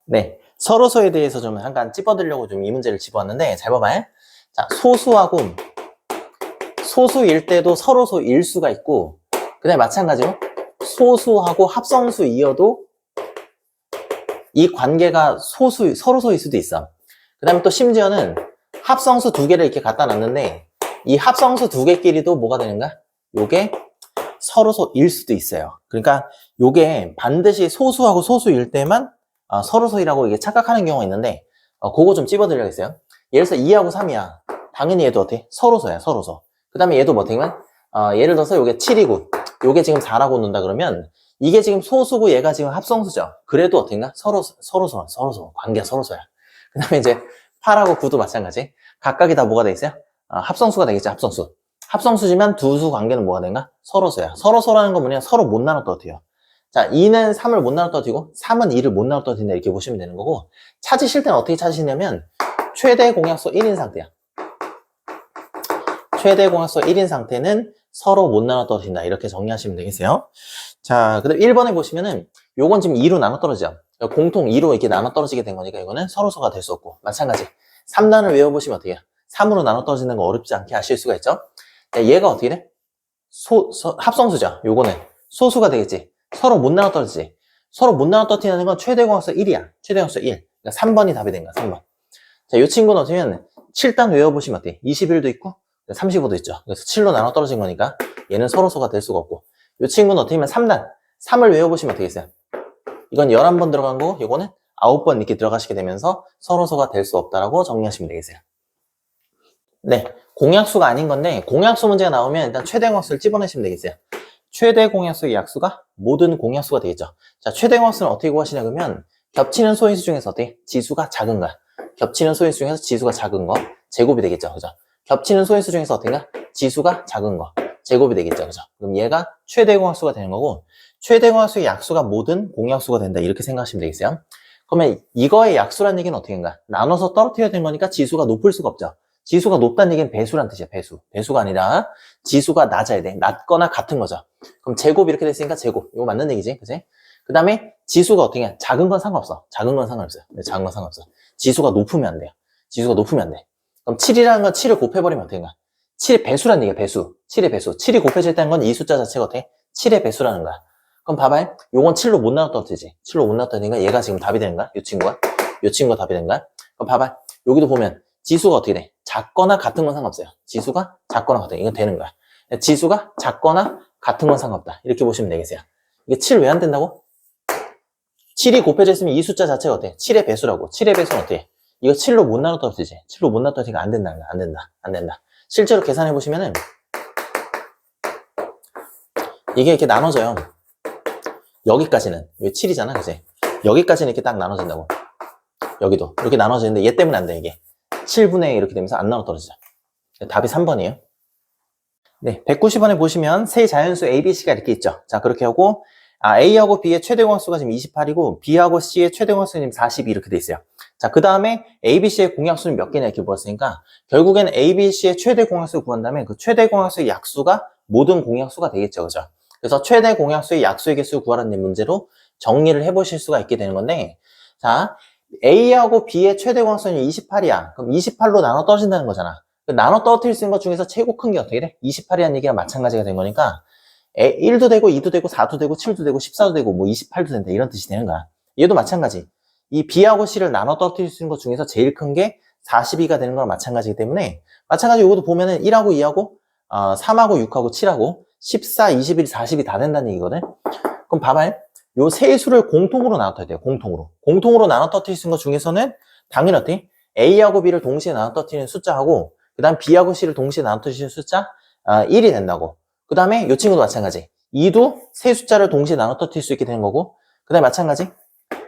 네, 서로소에 대해서 좀 잠깐 찝어드리려고 좀 이 문제를 집어왔는데 잘 봐봐요. 자, 소수하고 소수일 때도 서로소일 수가 있고, 그 다음에 마찬가지로 소수하고 합성수이어도 이 관계가 서로소일 수도 있어. 그 다음에 또 심지어는 합성수 두 개를 이렇게 갖다 놨는데 이 합성수 두 개끼리도 뭐가 되는가? 요게 서로소일 수도 있어요. 그러니까 요게 반드시 소수하고 소수일 때만 서로소이라고 이게 착각하는 경우가 있는데 그거 좀 찝어드려야겠어요. 예를 들어서 2하고 3이야. 당연히 얘도 어때? 서로소야, 서로소. 그 다음에 얘도 뭐 어떻게면 예를 들어서 요게 7이고 요게 지금 4라고 놓는다 그러면 이게 지금 소수고 얘가 지금 합성수죠. 그래도 어떻게인가? 서로소. 관계가 서로소야. 그 다음에 이제 8하고 9도 마찬가지. 각각이 다 뭐가 돼 있어요? 합성수가 되겠죠, 합성수. 합성수지만 두 수 관계는 뭐가 되는가? 서로소야. 서로소라는 건 뭐냐? 서로 못 나눠 떨어뜨려. 자, 2는 3을 못 나눠 떨어뜨리고 3은 2를 못 나눠 떨어뜨린다 이렇게 보시면 되는 거고, 찾으실 때는 어떻게 찾으시냐면 최대 공약수 1인 상태야. 최대 공약수 1인 상태는 서로 못 나눠 떨어진다 이렇게 정리하시면 되겠어요. 자, 그 다음 1번에 보시면은 요건 지금 2로 나눠 떨어지죠. 공통 2로 이렇게 나눠 떨어지게 된 거니까 이거는 서로소가 될 수 없고, 마찬가지 3단을 외워보시면 어떻게 해요? 3으로 나눠 떨어지는 거 어렵지 않게 아실 수가 있죠. 자, 얘가 어떻게 돼? 합성수죠. 요거는 소수가 되겠지. 서로 못 나눠 떨어지지. 서로 못 나눠 떨어지는 건 최대 공약수 1이야. 최대 공약수 1. 그러니까 3번이 답이 된 거야, 3번. 자, 요 친구는 어쩌면 7단 외워보시면 어때? 21도 있고 35도 있죠. 그래서 7로 나눠 떨어진 거니까 얘는 서로소가 될 수가 없고, 요 친구는 어떻게 보면 3단 3을 외워보시면 어떻겠어요? 이건 11번 들어간 거고 요거는 9번 이렇게 들어가시게 되면서 서로소가 될 수 없다라고 정리하시면 되겠어요. 네, 공약수가 아닌 건데 공약수 문제가 나오면 일단 최대 공약수를 집어내시면 되겠어요. 최대 공약수의 약수가 모든 공약수가 되겠죠. 자, 최대 공약수는 어떻게 구하시냐 그러면 겹치는 소인수 중에서 어떻게? 지수가 작은 거야. 겹치는 소인수 중에서 지수가 작은 거 제곱이 되겠죠. 그죠? 겹치는 소인수 중에서 어떤가? 지수가 작은 거 제곱이 되겠죠. 그죠? 그럼 얘가 최대 공약수가 되는 거고, 최대 공약수의 약수가 모든 공약수가 된다 이렇게 생각하시면 되겠어요. 그러면 이거의 약수란 얘기는 어떻게인가? 나눠서 떨어뜨려야 되는 거니까 지수가 높을 수가 없죠. 지수가 높다는 얘기는 배수란 뜻이야. 배수가 아니라 지수가 낮아야 돼. 낮거나 같은 거죠. 그럼 제곱 이렇게 됐으니까 제곱. 이거 맞는 얘기지, 그치? 그 다음에 지수가 어떻게 해? 작은 건 상관없어. 작은 건 상관없어요. 작은 건 상관없어. 지수가 높으면 안 돼요. 지수가 높으면 안 돼. 그럼 7이라는 건 7을 곱해버리면 어떻게인가? 7의 배수란 얘기야, 배수. 7의 배수. 7이 곱해질 때는 건 이 숫자 자체가 어떻게? 7의 배수라는 거야. 그럼 봐봐요. 요건 7로 못 나눠 떨어뜨리지. 7로 못 나눠 떨어뜨리니까 얘가 지금 답이 되는 거야. 요 친구가 답이 되는 거야. 그럼 봐봐. 여기도 보면 지수가 어떻게 돼? 작거나 같은 건 상관없어요. 지수가 작거나 같은 건 이건 되는 거야. 지수가 작거나 같은 건 상관없다. 이렇게 보시면 되겠어요. 이게 7 왜 안 된다고? 7이 곱해져 있으면 이 숫자 자체가 어때? 7의 배수라고. 7의 배수는 어때? 이거 7로 못 나눠 떨어뜨리지. 7로 못 나눠 떨어뜨리니까 안 된다는 거야. 안 된다. 실제로 계산해 보시면은 이게 이렇게 나눠져요. 여기까지는. 여기 7이잖아, 그치? 여기까지는 이렇게 딱 나눠진다고. 여기도 이렇게 나눠지는데 얘 때문에 안 돼, 이게. 7분의 1 이렇게 되면서 안 나눠 떨어지죠. 답이 3번이에요. 네, 190번에 보시면 세 자연수 A, B, C가 이렇게 있죠. 자, 그렇게 하고 A하고 B의 최대 공약수가 지금 28이고 B하고 C의 최대 공약수는 지금 42 이렇게 돼 있어요. 자, 그 다음에 A, B, C의 공약수는 몇 개냐 이렇게 물었으니까 결국에는 A, B, C의 최대 공약수를 구한 다음에 그 최대 공약수의 약수가 모든 공약수가 되겠죠. 그죠? 그래서 최대 공약수의 약수의 개수를 구하라는 문제로 정리를 해보실 수가 있게 되는 건데, 자, A하고 B의 최대 공약수는 28이야. 그럼 28로 나눠 떨어진다는 거잖아. 나눠 떨어뜨릴 수 있는 것 중에서 최고 큰 게 어떻게 돼? 28이라는 얘기가 마찬가지가 된 거니까 1도 되고 2도 되고 4도 되고 7도 되고 14도 되고 뭐 28도 된다 이런 뜻이 되는 거야. 얘도 마찬가지. 이 B하고 C를 나눠 떨어뜨릴 수 있는 것 중에서 제일 큰 게 42가 되는 거랑 마찬가지이기 때문에, 마찬가지 이것도 보면은 1하고 2하고 3하고 6하고 7하고 14, 21, 40이 다 된다는 얘기거든. 그럼 봐봐요. 요 세 수를 공통으로 나눠야 돼요. 공통으로 나눠 떨어뜨릴 수 있는 것 중에서는 당연히 어떻게? A하고 B를 동시에 나눠 떨어뜨리는 숫자하고 그 다음 B하고 C를 동시에 나눠 떨어뜨리는 숫자 1이 된다고. 그 다음에 이 친구도 마찬가지. 2도 세 숫자를 동시에 나눠 떨어뜨릴 수 있게 되는 거고, 그 다음에 마찬가지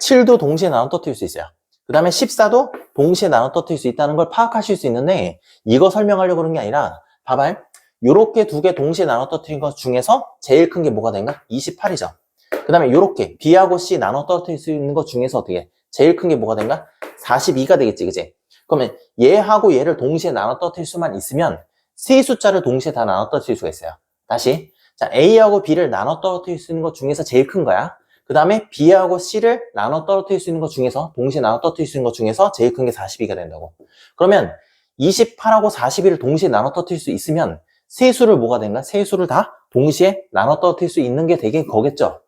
7도 동시에 나눠 떨어뜨릴 수 있어요. 그 다음에 14도 동시에 나눠 떨어뜨릴 수 있다는 걸 파악하실 수 있는데, 이거 설명하려고 그런 게 아니라 봐봐요. 요렇게 두 개 동시에 나눠 떨어뜨린 것 중에서 제일 큰 게 뭐가 된가? 28이죠. 그 다음에 요렇게 B하고 C 나눠 떨어뜨릴 수 있는 것 중에서 어떻게 제일 큰 게 뭐가 된가? 42가 되겠지, 그치? 그러면 얘하고 얘를 동시에 나눠 떨어뜨릴 수만 있으면 세 숫자를 동시에 다 나눠 떨어뜨릴 수가 있어요. 다시, 자, A하고 B를 나눠 떨어뜨릴 수 있는 것 중에서 제일 큰 거야. 그 다음에 B하고 C를 나눠 떨어뜨릴 수 있는 것 중에서, 동시에 나눠 떨어뜨릴 수 있는 것 중에서 제일 큰 게 42가 된다고. 그러면 28하고 42를 동시에 나눠 떨어뜨릴 수 있으면 세 수를 뭐가 된가? 세 수를 다 동시에 나눠 떨어뜨릴 수 있는 게 되게 거겠죠.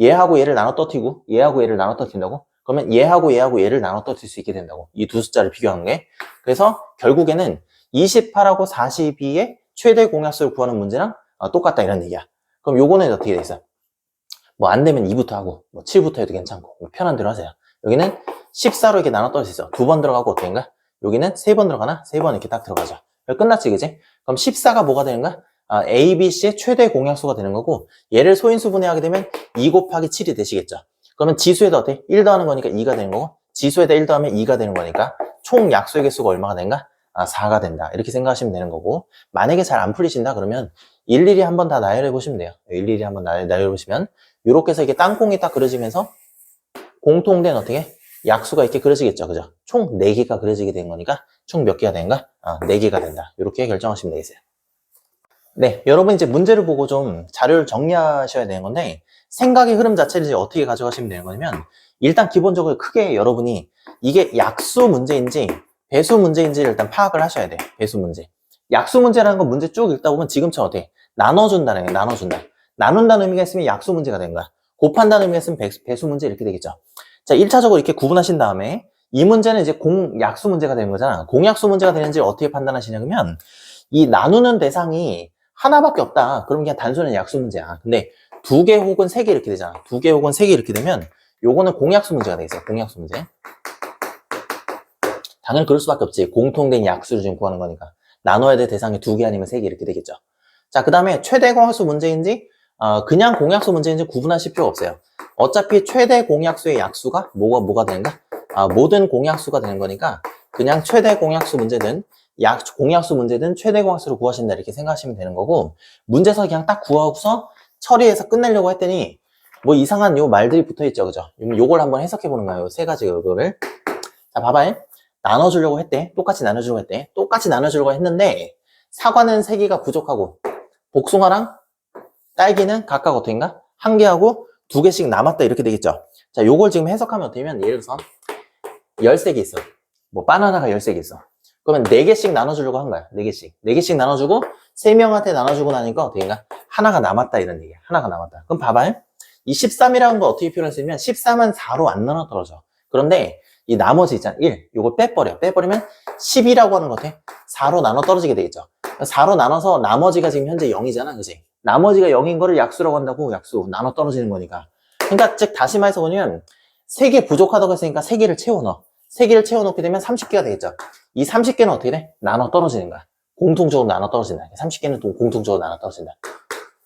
얘하고 얘를 나눠 떨어뜨리고 얘하고 얘를 나눠 떨어뜨린다고? 그러면 얘하고 얘하고 얘를 나눠 떨어뜨릴 수 있게 된다고. 이 두 숫자를 비교하는 게. 그래서 결국에는 28하고 42의 최대 공약수를 구하는 문제랑 똑같다 이런 얘기야. 그럼 요거는 어떻게 돼 있어? 뭐 안 되면 2부터 하고 뭐 7부터 해도 괜찮고 뭐 편한 대로 하세요. 여기는 14로 이렇게 나눠 떨어질 수 있어. 두 번 들어가고 어떻게인가? 여기는 3번 들어가나? 3번 이렇게 딱 들어가죠. 끝났지 그지? 그럼 14가 뭐가 되는가? A, B, C의 최대 공약수가 되는 거고 얘를 소인수 분해하게 되면 2 곱하기 7이 되시겠죠. 그러면 지수에다 어때? 1 더하는 거니까 2가 되는 거고 지수에다 1 더하면 2가 되는 거니까 총 약수의 개수가 얼마가 된가? 4가 된다. 이렇게 생각하시면 되는 거고 만약에 잘 안 풀리신다 그러면 일일이 한번 다 나열해 보시면 돼요. 일일이 한번 나열해 보시면 이렇게 해서 이게 땅콩이 딱 그려지면서 공통된 어떻게? 약수가 이렇게 그려지겠죠. 그죠? 총 4개가 그려지게 된 거니까 총 몇 개가 된가? 4개가 된다. 이렇게 결정하시면 되겠어요. 네, 여러분 이제 문제를 보고 좀 자료를 정리하셔야 되는 건데 생각의 흐름 자체를 이제 어떻게 가져가시면 되는 거냐면 일단 기본적으로 크게 여러분이 이게 약수 문제인지 배수 문제인지를 일단 파악을 하셔야 돼요. 배수 문제. 약수 문제라는 건 문제 쭉 읽다 보면 지금처럼 어떻게 나눠준다는 거예요. 나눠준다. 나눈다는 의미가 있으면 약수 문제가 된 거야. 곱한다는 의미가 있으면 배수 문제 이렇게 되겠죠. 자, 1차적으로 이렇게 구분하신 다음에 이 문제는 이제 공약수 문제가 되는 거잖아. 공약수 문제가 되는지 어떻게 판단하시냐 그러면 이 나누는 대상이 하나밖에 없다. 그럼 그냥 단순한 약수 문제야. 근데 2개 혹은 3개 이렇게 되잖아. 2개 혹은 3개 이렇게 되면 요거는 공약수 문제가 되겠어요. 공약수 문제. 당연히 그럴 수밖에 없지. 공통된 약수를 지금 구하는 거니까. 나눠야 될 대상이 2개 아니면 3개 이렇게 되겠죠. 자, 그 다음에 최대 공약수 문제인지 그냥 공약수 문제인지 구분하실 필요 없어요. 어차피 최대 공약수의 약수가 뭐가 되는가? 모든 공약수가 되는 거니까 그냥 최대 공약수 문제든 공약수 문제든 최대 공약수를 구하신다 이렇게 생각하시면 되는 거고 문제서 그냥 딱 구하고서 처리해서 끝내려고 했더니 뭐 이상한 요 말들이 붙어있죠. 그죠? 요걸 한번 해석해 보는 거예요. 세 가지 요거를. 자, 봐봐요. 나눠주려고 했대. 똑같이 나눠주려고 했대. 똑같이 나눠주려고 했는데 사과는 3개가 부족하고 복숭아랑 딸기는 각각 어떻게인가? 1개하고 2개씩 남았다 이렇게 되겠죠. 자, 요걸 지금 해석하면 어떻게 되면 예를 들어서 13개 있어. 뭐 바나나가 13개 있어. 그러면 4개씩 나눠주려고 한 거야. 4개씩. 4개씩 나눠주고 3명한테 나눠주고 나니까 어떻게인가? 하나가 남았다 이런 얘기야. 하나가 남았다. 그럼 봐봐요. 이 13이라는 거 어떻게 표현했으면 13은 4로 안 나눠 떨어져. 그런데 이 나머지 있잖아. 1. 요걸 빼버려. 빼버리면 10이라고 하는 것 같아. 4로 나눠 떨어지게 되겠죠. 4로 나눠서 나머지가 지금 현재 0이잖아. 그지? 나머지가 0인 거를 약수라고 한다고. 약수. 나눠 떨어지는 거니까. 그러니까 즉 다시 말해서 보면 3개 부족하다고 했으니까 3개를 채워넣어. 3개를 채워넣게 되면 30개가 되겠죠. 이 30개는 어떻게 돼? 나눠 떨어지는 거야. 공통적으로 나눠 떨어진다. 30개는 또 공통적으로 나눠 떨어진다.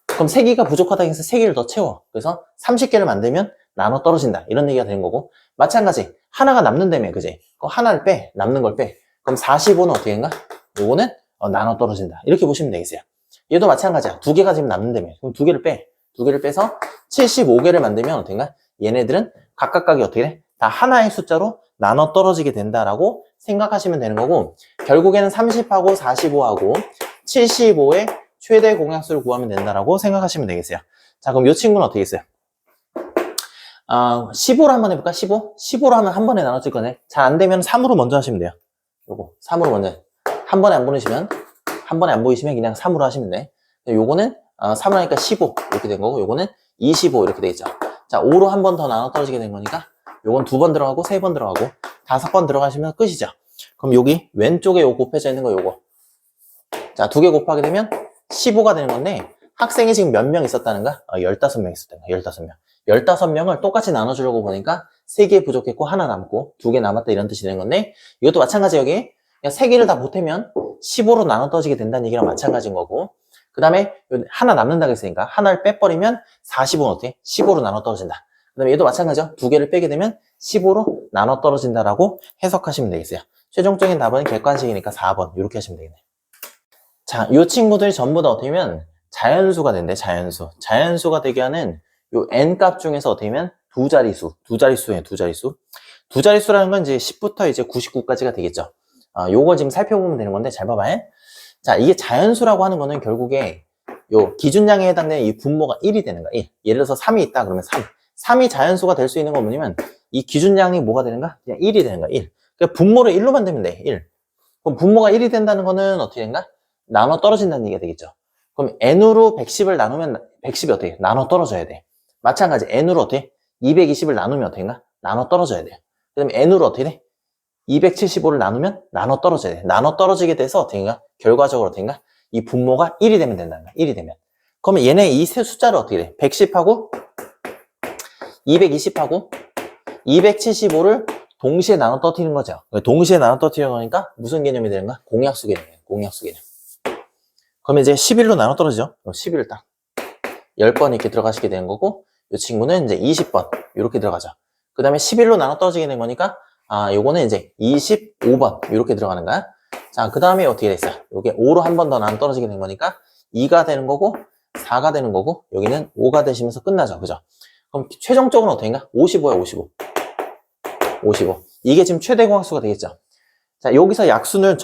그럼 3개가 부족하다고 해서 3개를 더 채워. 그래서 30개를 만들면 나눠 떨어진다. 이런 얘기가 되는 거고. 마찬가지. 하나가 남는다며. 그지? 하나를 빼. 남는 걸 빼. 그럼 45는 어떻게 된가? 요거는 나눠 떨어진다. 이렇게 보시면 되겠어요. 얘도 마찬가지야. 2개가 지금 남는다며. 그럼 2개를 빼. 2개를 빼서 75개를 만들면 어떻게인가? 얘네들은 각각각이 어떻게 돼? 다 하나의 숫자로 나눠 떨어지게 된다라고 생각하시면 되는 거고 결국에는 30하고 45하고 75의 최대 공약수를 구하면 된다라고 생각하시면 되겠어요. 자, 그럼 이 친구는 어떻게 했어요? 15로 한번 해볼까? 15? 15로 하면 한 번에 나눠질 거네. 잘 안 되면 3으로 먼저 하시면 돼요. 요거 3으로 먼저. 한 번에 안 보이시면 그냥 3으로 하시면 돼. 요거는 3으로 하니까 15 이렇게 된 거고 요거는 25 이렇게 되겠죠. 자, 5로 한 번 더 나눠 떨어지게 된 거니까 요건 2번 들어가고 3번 들어가고 5번 들어가시면 끝이죠. 그럼 여기 왼쪽에 요 곱해져 있는 거 요거. 자, 2개 곱하게 되면 15가 되는 건데 학생이 지금 몇 명 있었다는가? 15명 있었다는 거야. 15명. 15명을 똑같이 나눠주려고 보니까 3개 부족했고 하나 남고 2개 남았다 이런 뜻이 되는 건데 이것도 마찬가지 여기 3개를 다 못하면 15로 나눠 떨어지게 된다는 얘기랑 마찬가지인 거고 그 다음에 하나 남는다고 했으니까 하나를 빼버리면 40은 어떻게? 15로 나눠 떨어진다. 그 다음에 얘도 마찬가지죠. 2개를 빼게 되면 15로 나눠 떨어진다라고 해석하시면 되겠어요. 최종적인 답은 객관식이니까 4번 이렇게 하시면 되겠네요. 자, 이 친구들이 전부 다 어떻게 하면 자연수가 된대. 자연수가 되게 하는 요 n값 중에서 어떻게 하면 두 자릿수예요. 두 자릿수라는 건 이제 10부터 이제 99까지가 되겠죠. 요걸 지금 살펴보면 되는 건데 잘 봐봐요. 자, 이게 자연수라고 하는 거는 결국에 요 기준량에 해당되는 이 분모가 1이 되는 거야. 1. 예를 들어서 3이 있다 그러면 3. 3이 자연수가 될 수 있는 건 뭐냐면 이 기준량이 뭐가 되는가? 그냥 1이 되는 거야. 1. 그러니까 분모를 1로 만들면 돼. 1. 그럼 분모가 1이 된다는 거는 어떻게 된가? 나눠 떨어진다는 얘기가 되겠죠. 그럼 n으로 110을 나누면 110이 어떻게 돼? 나눠 떨어져야 돼. 마찬가지 n으로 어떻게 220을 나누면 어떻게 된가? 나눠 떨어져야 돼요. 그 다음에 n으로 어떻게 돼? 275를 나누면 나눠 떨어져야 돼. 나눠 떨어지게 돼서 어떻게 된가? 결과적으로 어떻게 된가? 이 분모가 1이 되면 된다는 거야. 1이 되면. 그러면 얘네 이 세 숫자를 어떻게 돼? 110하고 220하고 275를 동시에 나눠 떨어뜨리는 거죠. 동시에 나눠 떨어뜨리는 거니까 무슨 개념이 되는가? 공약수 개념이에요. 공약수 개념. 그러면 이제 11로 나눠 떨어지죠. 11을 딱 10번 이렇게 들어가시게 되는 거고, 이 친구는 이제 20번 이렇게 들어가죠. 그 다음에 11로 나눠 떨어지게 된 거니까 요거는 이제 25번 이렇게 들어가는 거야. 자, 그 다음에 어떻게 됐어요? 요게 5로 한 번 더 나눠 떨어지게 된 거니까 2가 되는 거고 4가 되는 거고, 여기는 5가 되시면서 끝나죠. 그죠? 그럼 최종적으로 어떻게인가? 55야, 55. 55. 이게 지금 최대 공약수가 되겠죠. 자, 여기서 약수는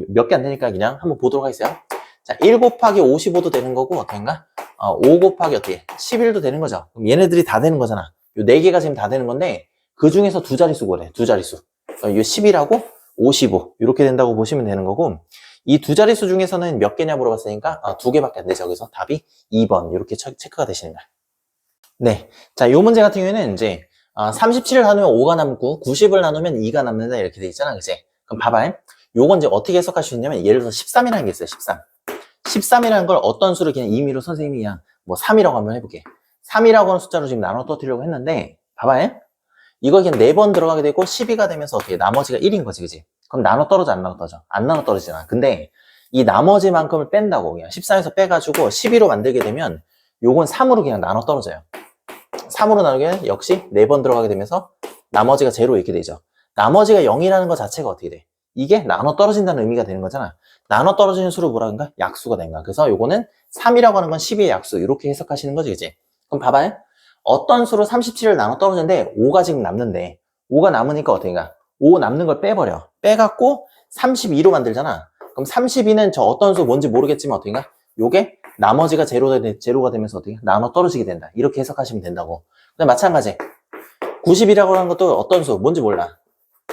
몇 개 안 되니까 그냥 한번 보도록 하겠어요. 자, 1 곱하기 55도 되는 거고, 어떻게인가? 5 곱하기 어떻게? 11도 되는 거죠. 그럼 얘네들이 다 되는 거잖아. 요 4개가 지금 다 되는 건데, 그 중에서 두 자릿수 그래. 두 자릿수. 요 11하고 55. 이렇게 된다고 보시면 되는 거고, 이 두 자릿수 중에서는 몇 개냐 물어봤으니까, 2개밖에 안 되죠. 그래서 답이 2번. 이렇게 체크가 되시는 거야. 네. 자, 요 문제 같은 경우에는 이제, 37을 나누면 5가 남고, 90을 나누면 2가 남는다. 이렇게 돼 있잖아. 그치? 그럼 봐봐. 요건 이제 어떻게 해석할 수 있냐면, 예를 들어서 13이라는 게 있어요. 13. 13이라는 걸 어떤 수를 그냥 임의로 선생님이 그냥 뭐 3이라고 한번 해볼게. 3이라고 하는 숫자로 지금 나눠 떨어뜨리려고 했는데, 봐봐. 이거 그냥 4번 들어가게 되고 12가 되면서 어떻게 나머지가 1인 거지, 그지? 그럼 나눠 떨어져, 안 나눠 떨어져? 안 나눠 떨어지잖아. 근데 이 나머지만큼을 뺀다고 그냥 14에서 빼가지고 12로 만들게 되면 요건 3으로 그냥 나눠 떨어져요. 3으로 나누게 되면 역시 4번 들어가게 되면서 나머지가 0 이렇게 되죠. 나머지가 0이라는 것 자체가 어떻게 돼? 이게 나눠 떨어진다는 의미가 되는 거잖아. 나눠 떨어지는 수를 뭐라 그런가? 약수가 된 거야. 그래서 요거는 3이라고 하는 건 12의 약수. 이렇게 해석하시는 거지, 그치? 그럼 봐봐요. 어떤 수로 37을 나눠 떨어지는데 5가 지금 남는데 5가 남으니까 어떻게인가? 5 남는 걸 빼버려. 빼갖고 32로 만들잖아. 그럼 32는 저 어떤 수 뭔지 모르겠지만 어떻게인가? 요게 나머지가 제로가 되면서 어떻게 나눠 떨어지게 된다. 이렇게 해석하시면 된다고. 근데 마찬가지 90이라고 하는 것도 어떤 수 뭔지 몰라.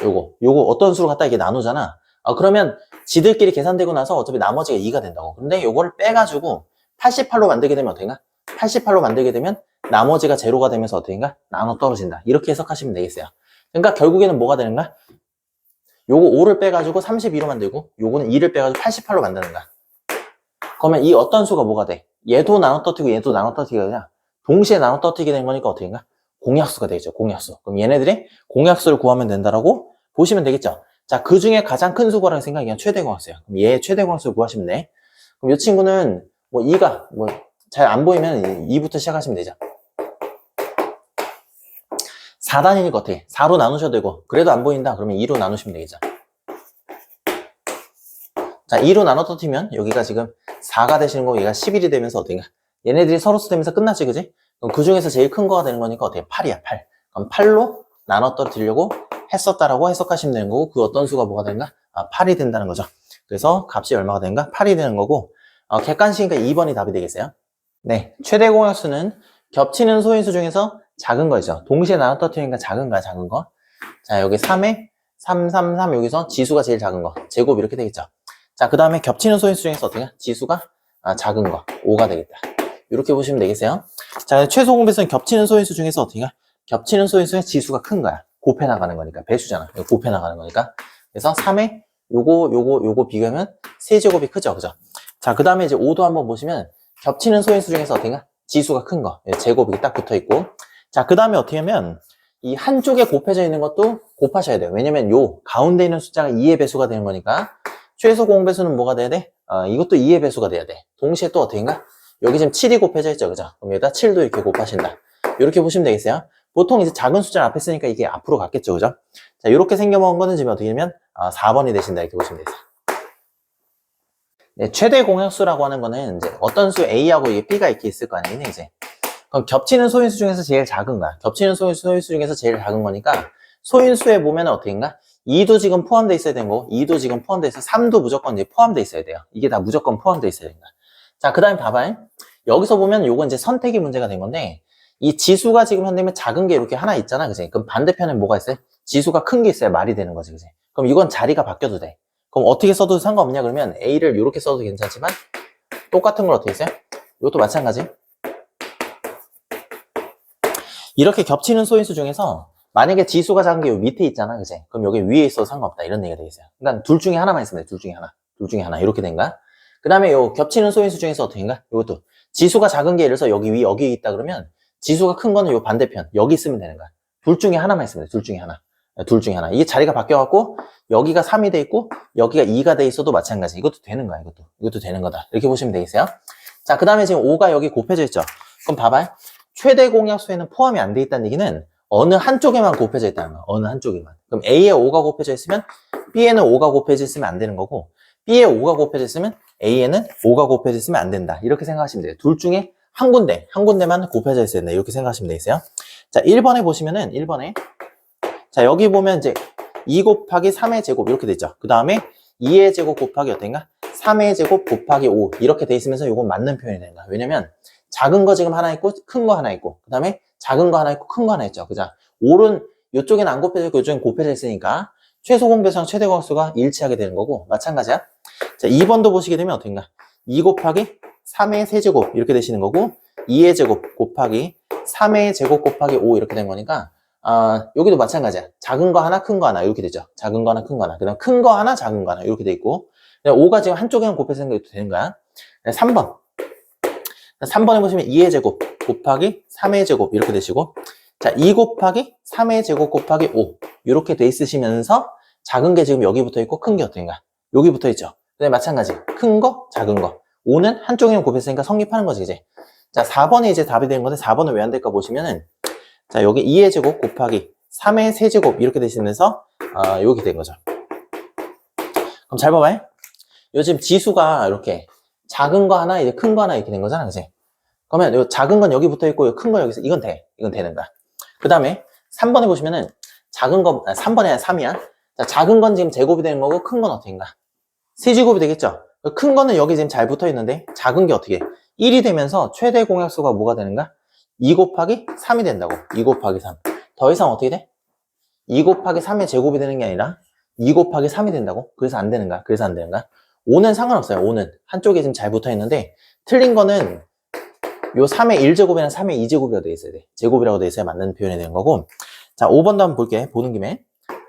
요거 어떤 수로 갖다 이게 나누잖아. 그러면 지들끼리 계산되고 나서 어차피 나머지가 2가 된다고. 근데 요거를 빼가지고 88로 만들게 되면 어떻게인가? 88로 만들게 되면 나머지가 제로가 되면서 어떻게인가? 나눠 떨어진다. 이렇게 해석하시면 되겠어요. 그러니까 결국에는 뭐가 되는가? 요거 5를 빼가지고 32로 만들고 요거는 2를 빼가지고 88로 만드는 거야. 그러면 이 어떤 수가 뭐가 돼? 얘도 나눠 떨어뜨리고 얘도 나눠 떨어뜨리게 되냐? 동시에 나눠 떨어뜨리게 된 거니까 어떻게인가? 공약수가 되겠죠. 공약수. 그럼 얘네들이 공약수를 구하면 된다라고 보시면 되겠죠. 자, 그 중에 가장 큰 수거라는 생각이 그냥 최대 공약수예요. 그럼 얘 최대 공약수를 구하시면 돼. 그럼 이 친구는 뭐 2가 뭐 잘 안 보이면 2부터 시작하시면 되죠. 4단위니까 어떻게? 4로 나누셔도 되고, 그래도 안 보인다. 그러면 2로 나누시면 되겠죠. 자, 2로 나눠 떨어뜨리면 여기가 지금 4가 되시는 거고 얘가 11이 되면서 어떻게? 얘네들이 서로수 되면서 끝났지, 그지? 그럼 그 중에서 제일 큰 거가 되는 거니까 어떻게? 8이야, 8. 그럼 8로 나눠 떨어뜨리려고 했었다라고 해석하시면 되는 거고, 그 어떤 수가 뭐가 되는가? 8이 된다는 거죠. 그래서 값이 얼마가 되는가? 8이 되는 거고, 객관식이니까 2번이 답이 되겠어요. 네, 최대 공약수는 겹치는 소인수 중에서 작은 거죠. 동시에 나눠 떨어뜨리니까 작은 거야, 작은 거. 자, 여기 3에 3, 3, 3, 여기서 지수가 제일 작은 거. 제곱 이렇게 되겠죠. 자, 그 다음에 겹치는 소인수 중에서 어떻게? 지수가 작은 거. 5가 되겠다. 이렇게 보시면 되겠어요. 자, 최소 공배수는 겹치는 소인수 중에서 어떻게? 겹치는 소인수의 지수가 큰 거야. 곱해 나가는 거니까. 배수잖아. 곱해 나가는 거니까. 그래서 3에 요거 비교하면 세제곱이 크죠. 그죠? 자, 그 다음에 이제 5도 한번 보시면 겹치는 소인수 중에서 어떻게? 지수가 큰 거. 제곱이 딱 붙어 있고. 자, 그 다음에 어떻게 하면 이 한쪽에 곱해져 있는 것도 곱하셔야 돼요. 왜냐면 요 가운데 있는 숫자가 2의 배수가 되는 거니까 최소 공배수는 뭐가 돼야 돼? 이것도 2의 배수가 돼야 돼. 동시에 또 어떻게인가? 여기 지금 7이 곱해져 있죠. 그죠? 그럼 여기다 7도 이렇게 곱하신다. 이렇게 보시면 되겠어요. 보통 이제 작은 숫자를 앞에 쓰니까 이게 앞으로 갔겠죠. 그죠? 자, 이렇게 생겨먹은 거는 지금 어떻게 되면 4번이 되신다. 이렇게 보시면 되겠어요. 네, 최대 공약수라고 하는 거는 이제 어떤 수 A하고 이게 B가 이렇게 있을 거 아니에요, 이제. 그럼 겹치는 소인수 중에서 제일 작은 거야. 겹치는 소인수 중에서 제일 작은 거니까 소인수에 보면 어떻게인가? 2도 지금 포함되어 있어야 되는 거고 2도 지금 포함되어 있어서 3도 무조건 이제 포함되어 있어야 돼요. 이게 다 무조건 포함되어 있어야 된다. 자, 그 다음에 봐봐요. 여기서 보면 요건 이제 선택이 문제가 된 건데 이 지수가 지금 현대면 작은 게 이렇게 하나 있잖아, 그지? 그럼 반대편에 뭐가 있어요? 지수가 큰 게 있어야 말이 되는 거지, 그지? 그럼 이건 자리가 바뀌어도 돼. 그럼 어떻게 써도 상관없냐? 그러면 A를 이렇게 써도 괜찮지만 똑같은 걸 어떻게 써요? 이것도 마찬가지. 이렇게 겹치는 소인수 중에서 만약에 지수가 작은 게 여기 밑에 있잖아, 그지? 그럼 여기 위에 있어도 상관없다, 이런 얘기가 되겠어요. 그러니까 둘 중에 하나만 있으면 돼, 둘 중에 하나. 둘 중에 하나, 이렇게 된가? 그 다음에 요 겹치는 소인수 중에서 어떻게 된가? 이것도 지수가 작은 게 예를 들어서 여기 위, 여기 있다 그러면 지수가 큰 거는 요 반대편, 여기 있으면 되는 거야. 둘 중에 하나만 있으면 돼, 둘 중에 하나. 둘 중에 하나. 이게 자리가 바뀌어갖고 여기가 3이 돼 있고 여기가 2가 돼 있어도 마찬가지. 이것도 되는 거야, 이것도 되는 거다. 이렇게 보시면 되겠어요? 자, 그 다음에 지금 5가 여기 곱해져 있죠? 그럼 봐봐요. 최대 공약수에는 포함이 안 돼 있다는 얘기는 어느 한쪽에만 곱해져 있다는 거야. 어느 한쪽에만. 그럼 A에 5가 곱해져 있으면 B에는 5가 곱해져 있으면 안 되는 거고, B에 5가 곱해져 있으면 A에는 5가 곱해져 있으면 안 된다. 이렇게 생각하시면 돼요. 둘 중에 한 군데만 곱해져 있어야 된다. 이렇게 생각하시면 되겠어요? 자, 1번에 보시면은 1번에 자, 여기 보면 이제 2 곱하기 3의 제곱 이렇게 되죠. 그 다음에 2의 제곱 곱하기 어떤가? 3의 제곱 곱하기 5 이렇게 돼 있으면서 이건 맞는 표현이 되는 거야. 왜냐면 작은 거 지금 하나 있고 큰 거 하나 있고 그 다음에 작은 거 하나 있고 큰 거 하나 있죠. 그죠? 5는 이쪽에는 안 곱해져 있고 이쪽엔 곱해져 있으니까 최소 공배수랑 최대 공약수가 일치하게 되는 거고 마찬가지야. 자, 2번도 보시게 되면 어떤가? 2 곱하기 3의 세제곱 이렇게 되시는 거고 2의 제곱 곱하기 3의 제곱 곱하기 5 이렇게 된 거니까 여기도 마찬가지야. 작은 거 하나, 큰 거 하나 이렇게 되죠. 작은 거 하나, 큰 거 하나. 그 다음 큰 거 하나, 작은 거 하나 이렇게 돼 있고 5가 지금 한쪽에만 곱해서 되는 거야. 3번. 3번에 보시면 2의 제곱 곱하기 3의 제곱 이렇게 되시고 자, 2 곱하기 3의 제곱 곱하기 5 이렇게 돼 있으시면서 작은 게 지금 여기 붙어 있고 큰 게 어떤가? 여기 붙어 있죠. 근데 마찬가지. 큰 거, 작은 거. 5는 한쪽에만 곱했으니까 성립하는 거지, 이제. 자, 4번이 이제 답이 되는 건데 4번은 왜 안 될까 보시면은 자, 여기 2의 제곱 곱하기 3의 세제곱 이렇게 되시면서 여기 된 거죠. 그럼 잘 봐봐요. 요즘 지수가 이렇게 작은 거 하나, 이제 큰 거 하나 이렇게 된 거잖아, 그치? 그러면 요 작은 건 여기 붙어 있고 큰 거 여기서 이건 돼. 이건 되는 거야. 그 다음에 3번에 보시면은 작은 거 3번이 아니라 3이야. 자, 작은 건 지금 제곱이 되는 거고 큰 건 어떻게인가? 세제곱이 되겠죠? 큰 거는 여기 지금 잘 붙어 있는데 작은 게 어떻게 1이 되면서 최대 공약수가 뭐가 되는가? 2 곱하기 3이 된다고. 2 곱하기 3. 더 이상 어떻게 돼? 2 곱하기 3의 제곱이 되는 게 아니라 2 곱하기 3이 된다고? 그래서 안 되는가? 그래서 안 되는가? 5는 상관없어요. 5는 한쪽에 지금 잘 붙어 있는데 틀린 거는 요 3의 1제곱이랑 3의 2제곱이라고 되어 있어야 돼. 제곱이라고 되어 있어야 맞는 표현이 되는 거고. 자, 5번도 한번 볼게. 보는 김에.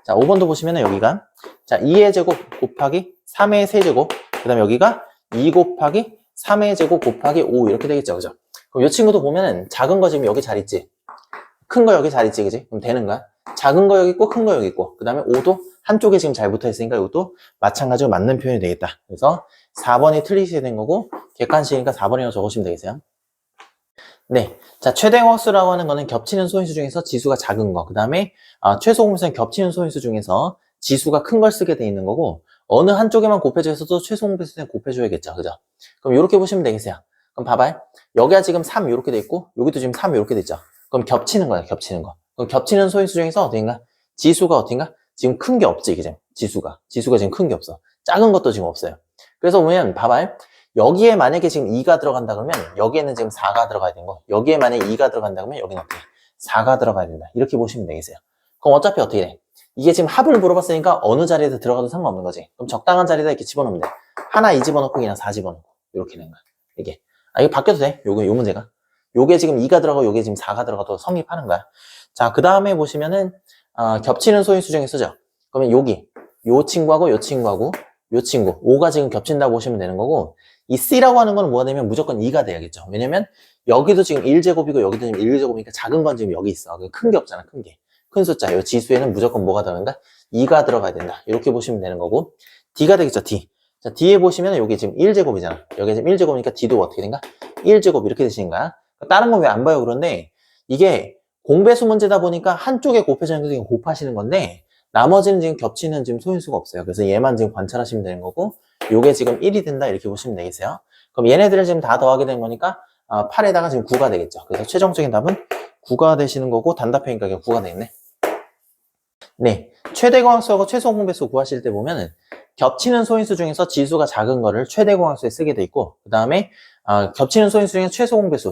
자, 5번도 보시면은 여기가 자, 2의 제곱 곱하기 3의 세제곱. 그 다음에 여기가 2 곱하기 3의 제곱 곱하기 5 이렇게 되겠죠. 그죠? 그럼 이 친구도 보면은 작은 거 지금 여기 잘 있지? 큰 거 여기 잘 있지, 그지? 그럼 되는 거야? 작은 거 여기 있고 큰 거 여기 있고 그 다음에 5도 한쪽에 지금 잘 붙어 있으니까 이것도 마찬가지로 맞는 표현이 되겠다. 그래서 4번이 틀리셔야 되는 거고 객관식이니까 4번이라고 적으시면 되겠어요. 네, 자, 최대 공약수라고 하는 거는 겹치는 소인수 중에서 지수가 작은 거, 그 다음에 최소 공배수는 겹치는 소인수 중에서 지수가 큰 걸 쓰게 돼 있는 거고 어느 한쪽에만 곱해져 있어도 최소 공배수는 곱해줘야겠죠, 그죠? 그럼 이렇게 보시면 되겠어요. 그럼 봐봐요. 여기가 지금 3 이렇게 돼 있고 여기도 지금 3 이렇게 돼 있죠. 그럼 겹치는 거야, 겹치는 거. 그럼 겹치는 소인수 중에서 어딘가 지수가 어딘가 지금 큰 게 없지, 이게 지수가 지금 큰 게 없어. 작은 것도 지금 없어요. 그래서 보면 봐봐요. 여기에 만약에 지금 2가 들어간다 그러면 여기에는 지금 4가 들어가야 되는 거. 여기에 만약에 2가 들어간다 그러면 여기는 어떻게 4가 들어가야 된다. 이렇게 보시면 되겠어요. 그럼 어차피 어떻게 돼? 이게 지금 합을 물어봤으니까 어느 자리에서 들어가도 상관없는 거지. 그럼 적당한 자리에다 이렇게 집어넣으면 돼. 하나 2 집어넣고 그냥 4 집어넣고 이렇게 되는 거야. 이게 이거 바뀌어도 돼. 요 문제가. 요게 지금 2가 들어가고 요게 지금 4가 들어가도 성립하는 거야. 자, 그 다음에 보시면은 겹치는 소인수 중에 쓰죠. 그러면 여기 요 친구하고 요 친구하고 요 친구 5가 지금 겹친다고 보시면 되는 거고 이 C라고 하는 거는 뭐가 되면 무조건 2가 돼야겠죠. 왜냐면 여기도 지금 1제곱이고 여기도 지금 1제곱이니까 작은 건 지금 여기 있어. 큰 게 없잖아, 큰 게. 큰 숫자. 이 지수에는 무조건 뭐가 들어간다? 2가 들어가야 된다. 이렇게 보시면 되는 거고 D가 되겠죠, D. 자, D에 보시면 여기 지금 1제곱이잖아. 여기 지금 1제곱이니까 D도 어떻게 된가? 1제곱 이렇게 되시는 거야. 다른 건 왜 안 봐요? 그런데 이게 공배수 문제다 보니까 한쪽에 곱해져 있는 거 지금 곱하시는 건데 나머지는 지금 겹치는 지금 소인수가 없어요. 그래서 얘만 지금 관찰하시면 되는 거고 요게 지금 1이 된다 이렇게 보시면 되겠어요. 그럼 얘네들을 지금 다 더하게 된 거니까 8에다가 지금 9가 되겠죠. 그래서 최종적인 답은 9가 되시는 거고 단답형이니까 그냥 9가 되겠네. 네, 최대 공약수하고 최소 공배수 구하실 때 보면은 겹치는 소인수 중에서 지수가 작은 거를 최대 공항수에 쓰게 돼 있고, 그 다음에 겹치는 소인수 중에서 최소 공배수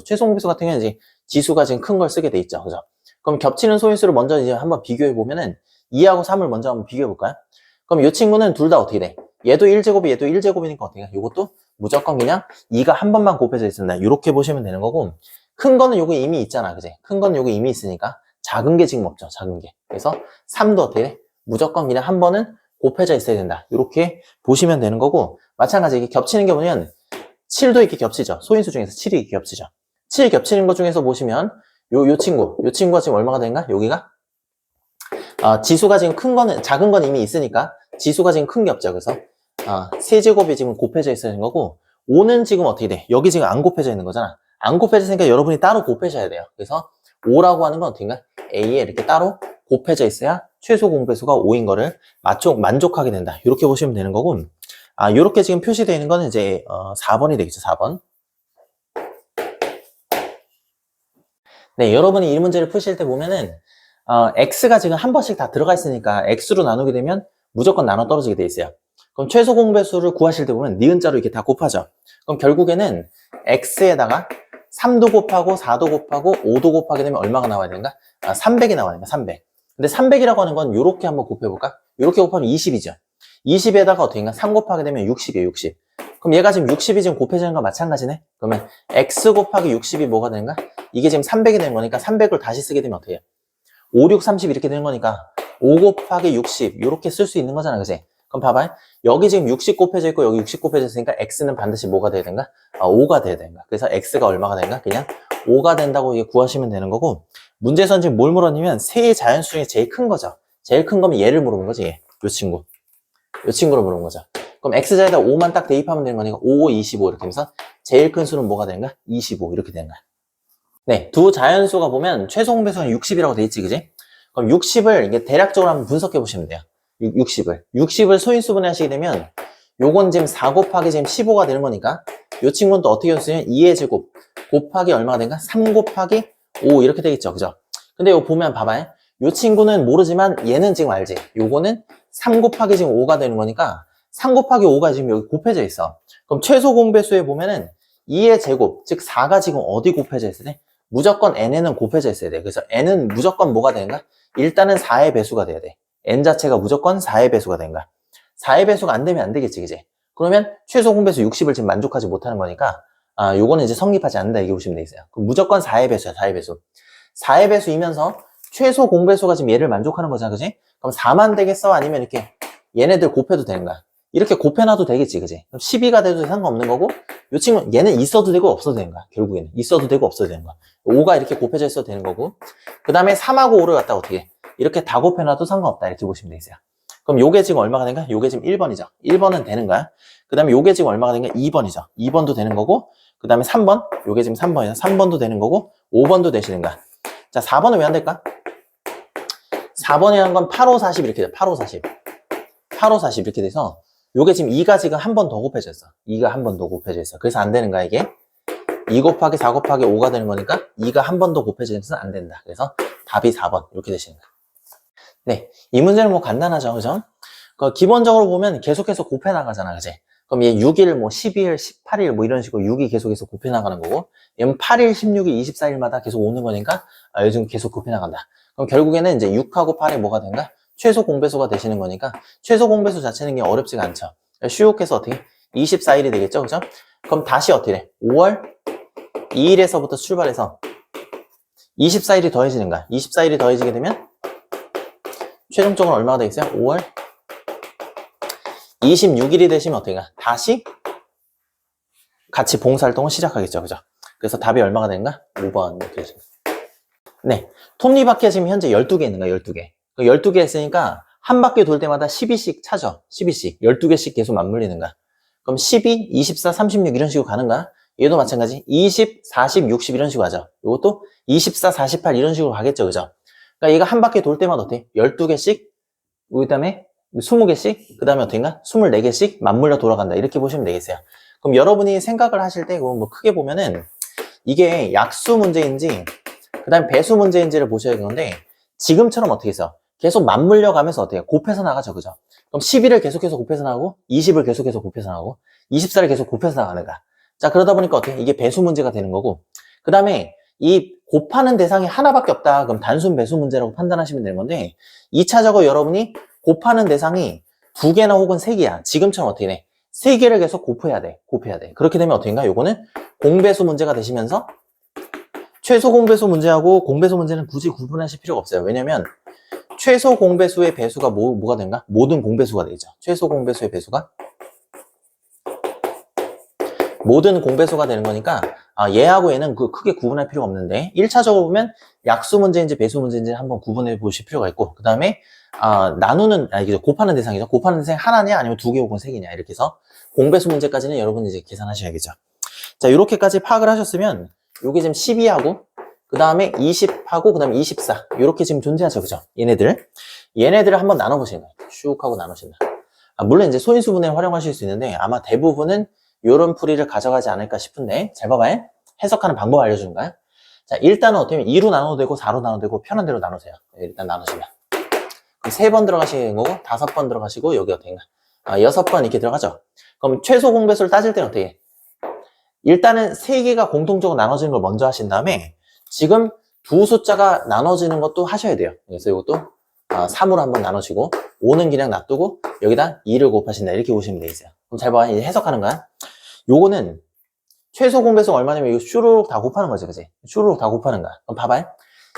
같은 경우는 이제 지수가 지금 큰 걸 쓰게 돼 있죠. 그죠? 그럼 겹치는 소인수를 먼저 이제 한번 비교해 보면은 2하고 3을 먼저 한번 비교해 볼까요? 그럼 이 친구는 둘 다 어떻게 돼? 얘도 1제곱이 얘도 1제곱이니까 어떻게 돼? 이것도 무조건 그냥 2가 한 번만 곱해져 있습니다. 이렇게 보시면 되는 거고, 큰 거는 요거 이미 있잖아. 그지? 큰 거는 요거 이미 있으니까 작은 게 지금 없죠. 작은 게. 그래서 3도 어떻게 돼? 무조건 그냥 한 번은 곱해져 있어야 된다. 이렇게 보시면 되는 거고, 마찬가지 이게 겹치는 게 뭐냐면 7도 이렇게 겹치죠. 소인수 중에서 7이 이렇게 겹치죠. 7 겹치는 것 중에서 보시면 요 친구가 지금 얼마가 되는가? 여기가 지수가 지금 작은 건 이미 있으니까 지수가 지금 큰 게 없죠. 그래서 세제곱이 지금 곱해져 있어야 되는 거고, 5는 지금 어떻게 돼? 여기 지금 안 곱해져 있는 거잖아. 안 곱해져 있으니까 여러분이 따로 곱해줘야 돼요. 그래서 5라고 하는 건 어떻게인가? A에 이렇게 따로 곱해져 있어야 최소 공배수가 5인 거를 만족하게 된다. 이렇게 보시면 되는 거고, 이렇게 지금 표시되어 있는 거는 이제 4번이 되겠죠. 4번. 네, 여러분이 이 문제를 푸실 때 보면은 x가 지금 한 번씩 다 들어가 있으니까 x로 나누게 되면 무조건 나눠 떨어지게 돼 있어요. 그럼 최소 공배수를 구하실 때 보면 니은자로 이렇게 다 곱하죠. 그럼 결국에는 x에다가 3도 곱하고 4도 곱하고 5도 곱하게 되면 얼마가 나와야 되는가? 300이 나와야 되는가? 300. 근데 300이라고 하는 건 이렇게 한번 곱해볼까? 이렇게 곱하면 20이죠. 20에다가 어떻게인가? 3 곱하게 되면 60이에요, 60. 그럼 얘가 지금 60이 지금 곱해지는 거 마찬가지네? 그러면 x 곱하기 60이 뭐가 되는가? 이게 지금 300이 되는 거니까 300을 다시 쓰게 되면 어떻게 해요? 5, 6, 30 이렇게 되는 거니까 5 곱하기 60 이렇게 쓸 수 있는 거잖아, 그치? 그럼 봐봐요. 여기 지금 60 곱해져 있고 여기 60 곱해져 있으니까 x는 반드시 뭐가 돼야 되는가? 5가 돼야 되는가? 그래서 x가 얼마가 되는가? 그냥 5가 된다고 이게 구하시면 되는 거고, 문제에서는 지금 뭘 물었냐면 세 자연수 중에 제일 큰 거죠. 제일 큰 거면 얘를 물어본 거지, 얘. 요 친구로 물어본 거죠. 그럼 x자에다 5만 딱 대입하면 되는 거니까 5, 25 이렇게 하면서 제일 큰 수는 뭐가 되는가? 25 이렇게 되는 거야. 네, 두 자연수가 보면 최소 공배수는 60이라고 돼 있지, 그지? 그럼 60을 이게 대략적으로 한번 분석해 보시면 돼요. 60을 소인수분해 하시게 되면 요건 지금 4 곱하기 지금 15가 되는 거니까 요 친구는 또 어떻게 쓰냐면 2의 제곱 곱하기 얼마가 되는가? 3 곱하기 5 이렇게 되겠죠, 그죠? 근데 요 보면 봐봐요. 요 친구는 모르지만 얘는 지금 알지? 요거는 3 곱하기 지금 5가 되는 거니까 3 곱하기 5가 지금 여기 곱해져 있어. 그럼 최소 공배수에 보면은 2의 제곱, 즉 4가 지금 어디 곱해져 있어야 돼? 무조건 n에는 곱해져 있어야 돼. 그래서 n은 무조건 뭐가 되는가? 일단은 4의 배수가 돼야 돼. n 자체가 무조건 4의 배수가 되는가? 4의 배수가 안 되면 안 되겠지, 그지? 그러면 최소 공배수 60을 지금 만족하지 못하는 거니까 요거는 이제 성립하지 않는다 이렇게 보시면 돼 있어요. 그럼 무조건 4의 배수야, 4의 배수. 4의 배수이면서 최소 공배수가 지금 얘를 만족하는 거잖아, 그지? 그럼 4만 되겠어? 아니면 이렇게 얘네들 곱해도 되는가? 이렇게 곱해놔도 되겠지, 그지? 그럼 12가 돼도 상관없는 거고, 요 친구, 얘는 있어도 되고 없어도 되는 거야, 결국에는. 있어도 되고 없어도 되는 거야. 5가 이렇게 곱해져 있어도 되는 거고, 그 다음에 3하고 5를 갖다가 어떻게 해? 이렇게 다 곱해놔도 상관없다, 이렇게 보시면 되겠어요. 그럼 요게 지금 얼마가 되는가? 요게 지금 1번이죠. 1번은 되는 거야. 그 다음에 요게 지금 얼마가 되는가? 2번이죠. 2번도 되는 거고, 그 다음에 3번, 요게 지금 3번이죠. 3번도 되는 거고, 5번도 되시는 거야. 자, 4번은 왜 안 될까? 4번에 한 건 8, 5, 40 이렇게 돼. 8, 5, 40. 8, 5, 40 이렇게 돼서, 요게 지금 2가 지금 한 번 더 곱해져 있어. 2가 한 번 더 곱해져 있어. 그래서 안 되는 거야, 이게. 2 곱하기 4 곱하기 5가 되는 거니까 2가 한 번 더 곱해져서 안 된다. 그래서 답이 4번. 이렇게 되시는 거야. 네. 이 문제는 뭐 간단하죠. 그죠? 기본적으로 보면 계속해서 곱해 나가잖아. 그지? 그럼 얘 6일, 뭐 12일, 18일 뭐 이런 식으로 6이 계속해서 곱해 나가는 거고, 얘는 8일, 16일, 24일마다 계속 오는 거니까 요즘 계속 곱해 나간다. 그럼 결국에는 이제 6하고 8이 뭐가 된가? 최소 공배수가 되시는 거니까 최소 공배수 자체는 게 어렵지가 않죠. 쉬우해서 어떻게? 24일이 되겠죠, 그죠? 그럼 다시 어떻게 돼? 5월 2일에서부터 출발해서 24일이 더해지는 거야. 24일이 더해지게 되면 최종적으로 얼마가 되겠어요? 5월 26일이 되시면 어떻게 가? 다시 같이 봉사활동을 시작하겠죠, 그죠? 그래서 답이 얼마가 되는가? 5번 이렇게 되죠. 네, 톱니바퀴가 지금 현재 12개 있는 거야, 12개. 12개 했으니까 한 바퀴 돌 때마다 12씩 차죠. 12씩. 12개씩 계속 맞물리는 거야. 그럼 12, 24, 36 이런 식으로 가는 거야. 얘도 마찬가지. 20, 40, 60 이런 식으로 가죠. 이것도 24, 48 이런 식으로 가겠죠. 그죠? 그러니까 얘가 한 바퀴 돌 때마다 어때? 12개씩, 그 다음에 20개씩, 그 다음에 어떻게인가? 24개씩 맞물려 돌아간다. 이렇게 보시면 되겠어요. 그럼 여러분이 생각을 하실 때, 뭐 크게 보면은 이게 약수 문제인지, 그 다음에 배수 문제인지를 보셔야 되는데, 지금처럼 어떻게 해서 계속 맞물려 가면서 어때요? 곱해서 나가죠. 그죠? 그럼 11을 계속해서 곱해서 나가고 20을 계속해서 곱해서 나가고 24를 계속 곱해서 나가는 거야. 자, 그러다 보니까 어때요? 이게 배수 문제가 되는 거고, 그 다음에 이 곱하는 대상이 하나밖에 없다. 그럼 단순 배수 문제라고 판단하시면 되는 건데, 2차적으로 여러분이 곱하는 대상이 2개나 혹은 3개야. 지금처럼 어떻게 돼? 3개를 계속 곱해야 돼. 곱해야 돼. 그렇게 되면 어떻게인가? 요거는 공배수 문제가 되시면서 최소 공배수 문제하고 공배수 문제는 굳이 구분하실 필요가 없어요. 왜냐면 최소 공배수의 배수가 뭐가 된가? 모든 공배수가 되죠. 최소 공배수의 배수가 모든 공배수가 되는 거니까 얘하고 얘는 크게 구분할 필요가 없는데 1차적으로 보면 약수 문제인지 배수 문제인지 한번 구분해 보실 필요가 있고, 그 다음에 곱하는 대상이죠. 곱하는 대상이 하나냐 아니면 2개 혹은 3개냐 이렇게 해서 공배수 문제까지는 여러분이 이제 계산하셔야겠죠. 자, 이렇게까지 파악을 하셨으면 요게 지금 12하고 그 다음에 20하고 그 다음에 24 이렇게 지금 존재하죠. 그죠? 얘네들을 한번 나눠보시는 거예요. 슉 하고 나누신다. 물론 이제 소인수분해를 활용하실 수 있는데 아마 대부분은 요런 풀이를 가져가지 않을까 싶은데, 잘 봐봐요. 해석하는 방법 알려주는 거야. 자, 일단은 어떻게 하면 2로 나눠도 되고 4로 나눠도 되고 편한 대로 나누세요. 일단 나누시면 그럼 3번 들어가시는 거고 5번 들어가시고 여기 어떻게인가 6번 이렇게 들어가죠. 그럼 최소 공배수를 따질 때는 어떻게 해? 일단은 3개가 공통적으로 나눠지는 걸 먼저 하신 다음에 지금 두 숫자가 나눠지는 것도 하셔야 돼요. 그래서 이것도 3으로 한번 나누시고 5는 그냥 놔두고 여기다 2를 곱하신다 이렇게 보시면 되겠어요. 그럼 잘 봐. 이제 해석하는 거야. 요거는 최소 공배수가 얼마냐면 이거 슈루룩 다 곱하는 거지, 그지? 슈루룩 다 곱하는 거야. 그럼 봐봐요.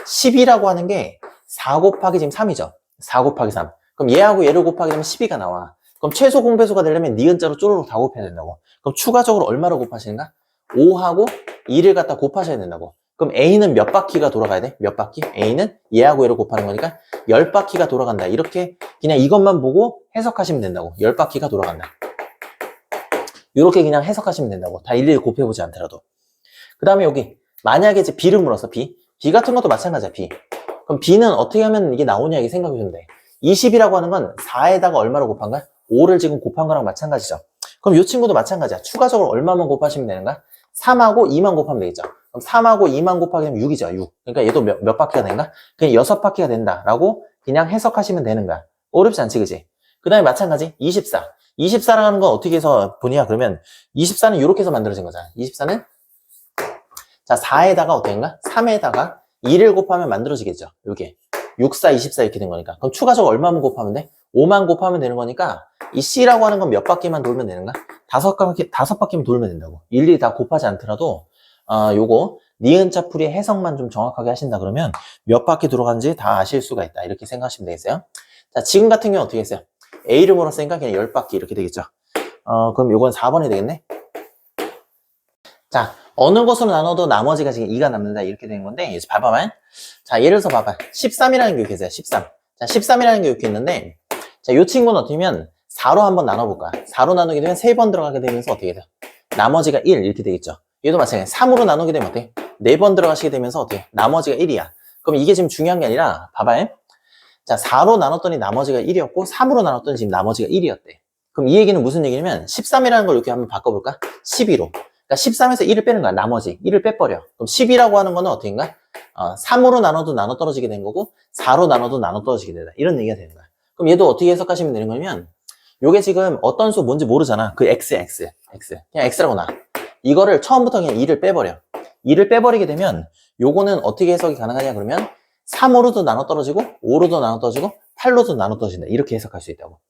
10이라고 하는 게 4 곱하기 지금 3이죠. 4 곱하기 3. 그럼 얘하고 얘를 곱하게 되면 12가 나와. 그럼 최소 공배수가 되려면 니은자로 쪼르륵 다 곱해야 된다고. 그럼 추가적으로 얼마를 곱하시는가? 5하고 2를 갖다 곱하셔야 된다고. 그럼 A는 몇 바퀴가 돌아가야 돼? 몇 바퀴? A는 얘하고 얘를 곱하는 거니까 10바퀴가 돌아간다. 이렇게 그냥 이것만 보고 해석하시면 된다고. 10바퀴가 돌아간다. 이렇게 그냥 해석하시면 된다고. 다 일일이 곱해보지 않더라도. 그 다음에 여기 만약에 이제 B를 물었어. B 같은 것도 마찬가지야. B. 그럼 B는 어떻게 하면 이게 나오냐 이게 생각해보면 돼. 20이라고 하는 건 4에다가 얼마를 곱한 거야? 5를 지금 곱한 거랑 마찬가지죠. 그럼 이 친구도 마찬가지야. 추가적으로 얼마만 곱하시면 되는가? 3하고 2만 곱하면 되겠죠. 그럼 3하고 2만 곱하기 되면 6이죠. 6. 그러니까 얘도 몇 바퀴가 되는가? 그냥 6바퀴가 된다라고 그냥 해석하시면 되는 거야. 어렵지 않지, 그지? 그 다음에 마찬가지 24. 24라는 건 어떻게 해서 보냐? 그러면 24는 이렇게 해서 만들어진 거잖아. 24는 자 4에다가 어떻게인가? 3에다가 2를 곱하면 만들어지겠죠. 요게 6, 4, 24 이렇게 된 거니까. 그럼 추가적으로 얼마만 곱하면 돼? 5만 곱하면 되는 거니까 이 C라고 하는 건 몇 바퀴만 돌면 되는가? 5바퀴만 돌면 된다고. 일일이 다 곱하지 않더라도 요거 니은자 풀이의 해석만 좀 정확하게 하신다 그러면 몇 바퀴 돌아가는지 다 아실 수가 있다. 이렇게 생각하시면 되겠어요. 자, 지금 같은 경우는 어떻게 했어요? A를 물었으니까 그냥 10바퀴 이렇게 되겠죠. 그럼 요건 4번이 되겠네. 자, 어느 것으로 나눠도 나머지가 지금 2가 남는다 이렇게 되는 건데, 이제 봐봐요. 자, 예를 들어서 봐봐. 13이라는 게 이렇게 있어요. 13. 자, 13이라는 게 이렇게 있는데, 자, 요 친구는 어떻게 하면 4로 한번 나눠볼 거야. 4로 나누게 되면 3번 들어가게 되면서 어떻게 돼요? 나머지가 1 이렇게 되겠죠. 얘도 마찬가지야. 3으로 나누게 되면 어때? 4번 들어가시게 되면서 어떻게? 나머지가 1이야. 그럼 이게 지금 중요한 게 아니라 봐봐요. 자, 4로 나눴더니 나머지가 1이었고 3으로 나눴더니 지금 나머지가 1이었대. 그럼 이 얘기는 무슨 얘기냐면 13이라는 걸 이렇게 한번 바꿔볼까? 12로. 그러니까 13에서 1을 빼는 거야. 나머지 1을 빼버려. 그럼 10이라고 하는 거는 어떻게인가? 3으로 나눠도 나눠 떨어지게 된 거고 4로 나눠도 나눠 떨어지게 된다. 이런 얘기가 되는 거야. 그럼 얘도 어떻게 해석하시면 되는 거냐면 요게 지금 어떤 수 뭔지 모르잖아. 그 X. 그냥 X라고 놔. 이거를 처음부터 그냥 2를 빼버려. 2를 빼버리게 되면 요거는 어떻게 해석이 가능하냐 그러면 3으로도 나눠 떨어지고 5로도 나눠 떨어지고 8로도 나눠 떨어진다. 이렇게 해석할 수 있다고.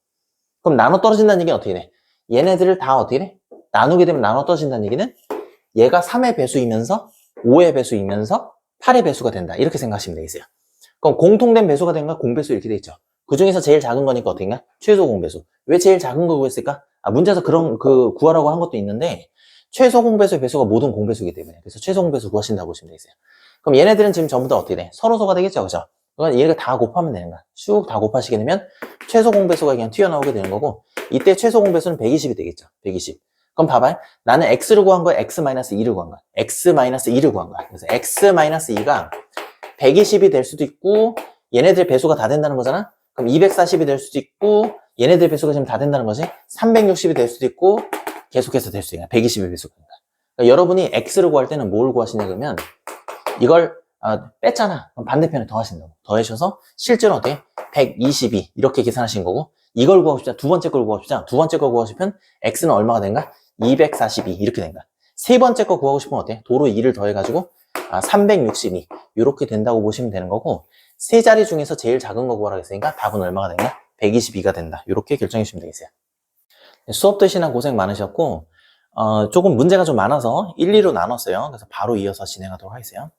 그럼 나눠 떨어진다는 얘기는 어떻게 돼? 얘네들을 다 어떻게 돼? 나누게 되면 나눠 떨어진다는 얘기는 얘가 3의 배수이면서 5의 배수이면서 8의 배수가 된다. 이렇게 생각하시면 되겠어요. 그럼 공통된 배수가 된가? 공배수 이렇게 돼 있죠. 그 중에서 제일 작은 거니까 어떻게인가? 최소 공배수. 왜 제일 작은 거 구했을까? 문제에서 그런 구하라고 한 것도 있는데 최소 공배수의 배수가 모든 공배수이기 때문에 그래서 최소 공배수 구하신다고 보시면 되겠어요. 그럼 얘네들은 지금 전부 다 어떻게 돼? 서로소가 되겠죠, 그죠? 그러니까 얘가 다 곱하면 되는 거야. 쭉 다 곱하시게 되면 최소 공배수가 그냥 튀어나오게 되는 거고 이때 최소 공배수는 120이 되겠죠. 120. 그럼 봐봐요. 나는 x를 구한 거야, x-2를 구한 거야. x-2를 구한 거야. 그래서 x-2가 120이 될 수도 있고 얘네들 배수가 다 된다는 거잖아. 그럼 240이 될 수도 있고 얘네들 배수가 지금 다 된다는 거지. 360이 될 수도 있고 계속해서 될 수도 있냐. 120의 배수가. 그러니까 여러분이 x를 구할 때는 뭘 구하시냐 그러면 이걸 뺐잖아. 그럼 반대편에 더하신다고. 더하셔서 실제로 어때? 122 이렇게 계산하신 거고 이걸 구하고 싶잖아. 두 번째 걸 구하고 싶잖아. 두 번째 걸 구하고 싶으면 x는 얼마가 된가? 242 이렇게 된다. 세 번째 거 구하고 싶으면 어때? 도로 2를 더해가지고 362 이렇게 된다고 보시면 되는 거고 세 자리 중에서 제일 작은 거 구하라고 했으니까 답은 얼마가 된가? 122가 된다. 이렇게 결정해 주시면 되겠어요. 수업 듣시나 고생 많으셨고 조금 문제가 좀 많아서 1, 2로 나눴어요. 그래서 바로 이어서 진행하도록 하겠어요.